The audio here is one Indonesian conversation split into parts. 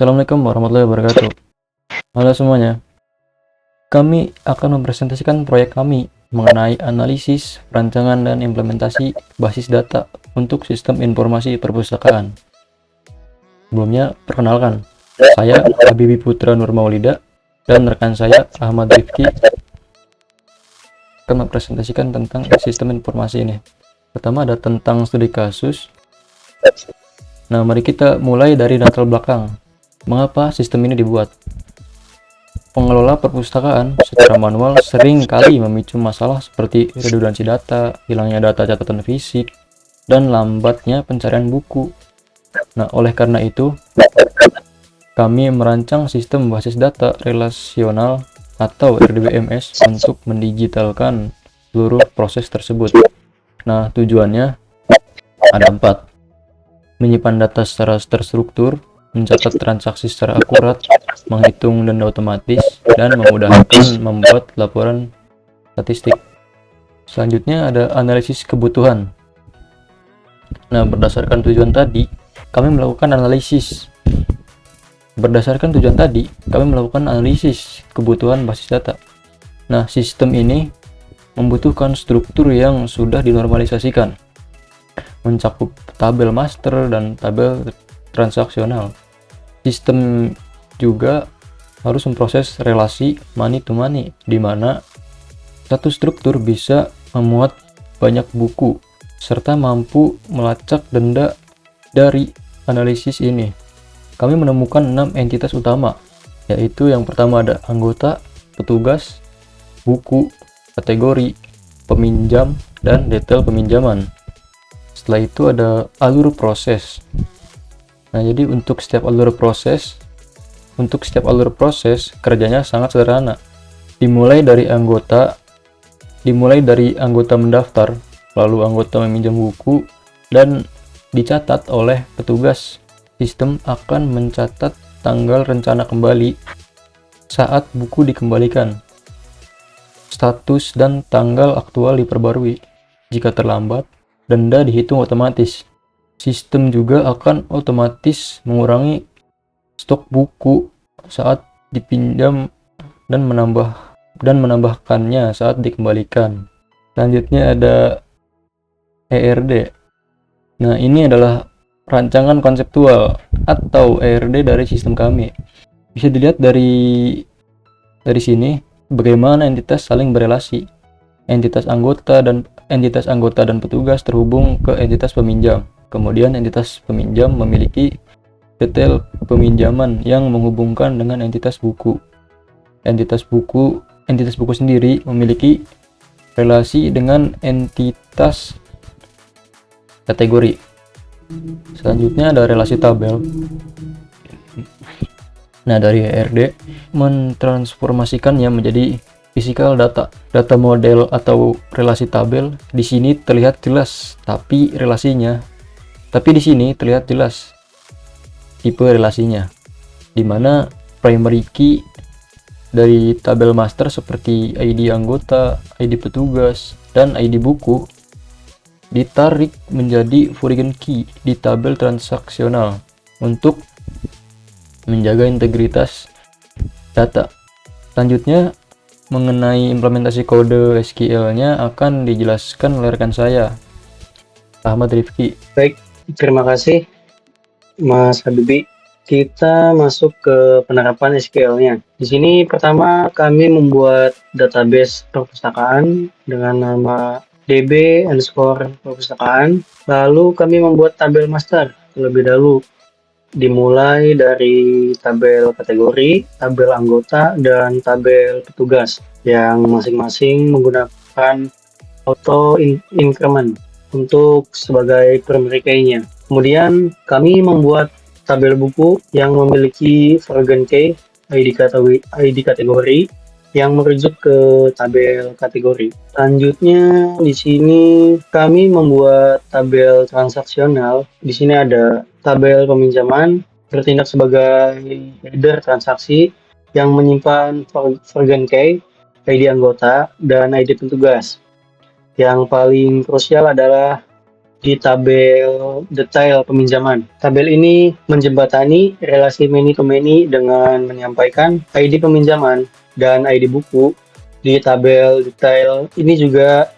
Assalamualaikum warahmatullahi wabarakatuh. Halo semuanya. Kami akan mempresentasikan proyek kami mengenai analisis, perancangan, dan implementasi basis data untuk sistem informasi perpustakaan. Sebelumnya, perkenalkan, saya Habibi Putra Nur Maulida dan rekan saya Ahmad Rifki akan mempresentasikan tentang sistem informasi ini. Pertama ada tentang studi kasus. Nah, mari kita mulai dari latar belakang. Mengapa sistem ini dibuat? Pengelola perpustakaan secara manual sering kali memicu masalah seperti redundansi data, hilangnya data catatan fisik, dan lambatnya pencarian buku. Nah, oleh karena itu, kami merancang sistem basis data relasional atau RDBMS untuk mendigitalkan seluruh proses tersebut. Nah, tujuannya ada 4. Menyimpan data secara terstruktur, mencatat transaksi secara akurat, menghitung denda otomatis, dan memudahkan membuat laporan statistik. Selanjutnya ada analisis kebutuhan. Nah, berdasarkan tujuan tadi, kami melakukan analisis. Kebutuhan basis data. Nah, sistem ini membutuhkan struktur yang sudah dinormalisasikan, mencakup tabel master dan tabel transaksional. Sistem juga harus memproses relasi money to money, di mana satu struktur bisa memuat banyak buku, serta mampu melacak denda dari analisis ini. Kami menemukan 6 entitas utama, yaitu yang pertama ada anggota, petugas, buku, kategori, peminjam, dan detail peminjaman. Setelah itu ada alur proses. Nah, jadi untuk setiap alur proses kerjanya sangat sederhana. Dimulai dari anggota mendaftar, lalu anggota meminjam buku, dan dicatat oleh petugas. Sistem akan mencatat tanggal rencana kembali saat buku dikembalikan, status dan tanggal aktual diperbarui. Jika terlambat, denda dihitung otomatis. Sistem juga akan otomatis mengurangi stok buku saat dipinjam dan menambahkannya saat dikembalikan. Selanjutnya ada ERD. Nah, ini adalah rancangan konseptual atau ERD dari sistem kami. Bisa dilihat dari sini bagaimana entitas saling berelasi. Entitas anggota dan petugas terhubung ke entitas peminjam. Kemudian entitas peminjam memiliki detail peminjaman yang menghubungkan dengan entitas buku. Entitas buku sendiri memiliki relasi dengan entitas kategori. Selanjutnya ada relasi tabel. Nah, dari ERD mentransformasikannya menjadi physical data. Data model atau relasi tabel di sini terlihat jelas, tapi di sini terlihat jelas tipe relasinya, di mana primary key dari tabel master seperti ID anggota, ID petugas, dan ID buku ditarik menjadi foreign key di tabel transaksional untuk menjaga integritas data. Selanjutnya, mengenai implementasi kode SQL-nya akan dijelaskan oleh rekan saya, Ahmad Rifki. Baik, terima kasih Mas Habibi. Kita masuk ke penerapan SQL-nya. Di sini pertama kami membuat database perpustakaan dengan nama db_perpustakaan. Lalu kami membuat tabel master terlebih dahulu. Dimulai dari tabel kategori, tabel anggota, dan tabel petugas yang masing-masing menggunakan auto increment untuk sebagai primary key-nya. Kemudian kami membuat tabel buku yang memiliki foreign key ID kategori yang merujuk ke tabel kategori. Selanjutnya di sini kami membuat tabel transaksional. Di sini ada tabel peminjaman bertindak sebagai header transaksi yang menyimpan foreign key, ID anggota, dan ID petugas. Yang paling krusial adalah di tabel detail peminjaman. Tabel ini menjembatani relasi many to many dengan menyampaikan ID peminjaman dan ID buku. Di tabel detail ini juga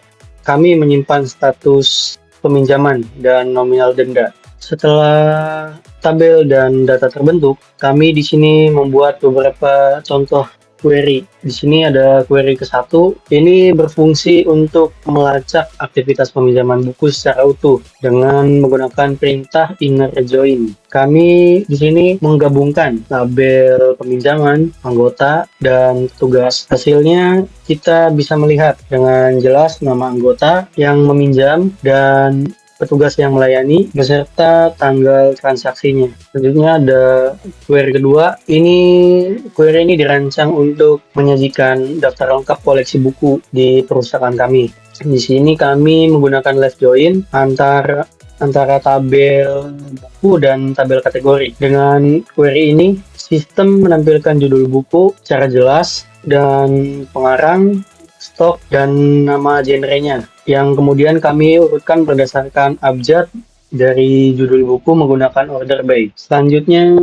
kami menyimpan status peminjaman dan nominal denda. Setelah tabel dan data terbentuk, kami di sini membuat beberapa contoh query. Di sini ada query ke-1. Ini berfungsi untuk melacak aktivitas peminjaman buku secara utuh dengan menggunakan perintah inner join. Kami di sini menggabungkan tabel peminjaman, anggota, dan tugas. Hasilnya kita bisa melihat dengan jelas nama anggota yang meminjam dan petugas yang melayani beserta tanggal transaksinya. Selanjutnya ada query kedua. Query ini dirancang untuk menyajikan daftar lengkap koleksi buku di perusahaan kami. Di sini kami menggunakan left join antara tabel buku dan tabel kategori. Dengan query ini, sistem menampilkan judul buku secara jelas dan pengarang, stok, dan nama genrenya, yang kemudian kami urutkan berdasarkan abjad dari judul buku menggunakan order by. Selanjutnya,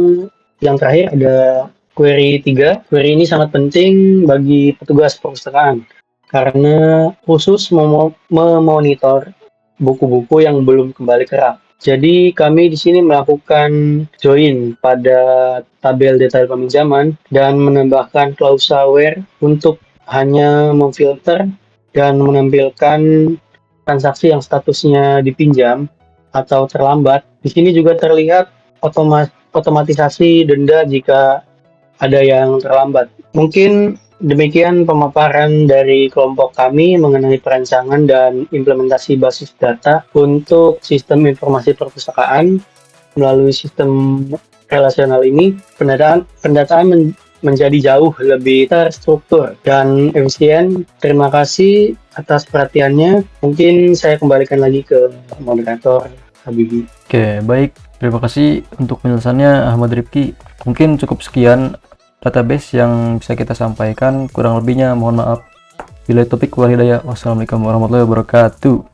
yang terakhir ada query 3. Query ini sangat penting bagi petugas perpustakaan karena khusus memonitor buku-buku yang belum kembali ke rak. Jadi kami di sini melakukan join pada tabel detail peminjaman dan menambahkan klausa where untuk hanya memfilter dan menampilkan transaksi yang statusnya dipinjam atau terlambat. Di sini juga terlihat otomatisasi denda jika ada yang terlambat. Mungkin demikian pemaparan dari kelompok kami mengenai perancangan dan implementasi basis data untuk sistem informasi perpustakaan. Melalui sistem relasional ini, pendataan menjadi jauh lebih terstruktur dan efisien. Terima kasih atas perhatiannya. Mungkin saya kembalikan lagi ke moderator Habibi. Oke, baik. Terima kasih untuk penjelasannya Ahmad Rifki. Mungkin cukup sekian database yang bisa kita sampaikan. Kurang lebihnya mohon maaf. Bila topik wal hidayah. Wassalamualaikum warahmatullahi wabarakatuh.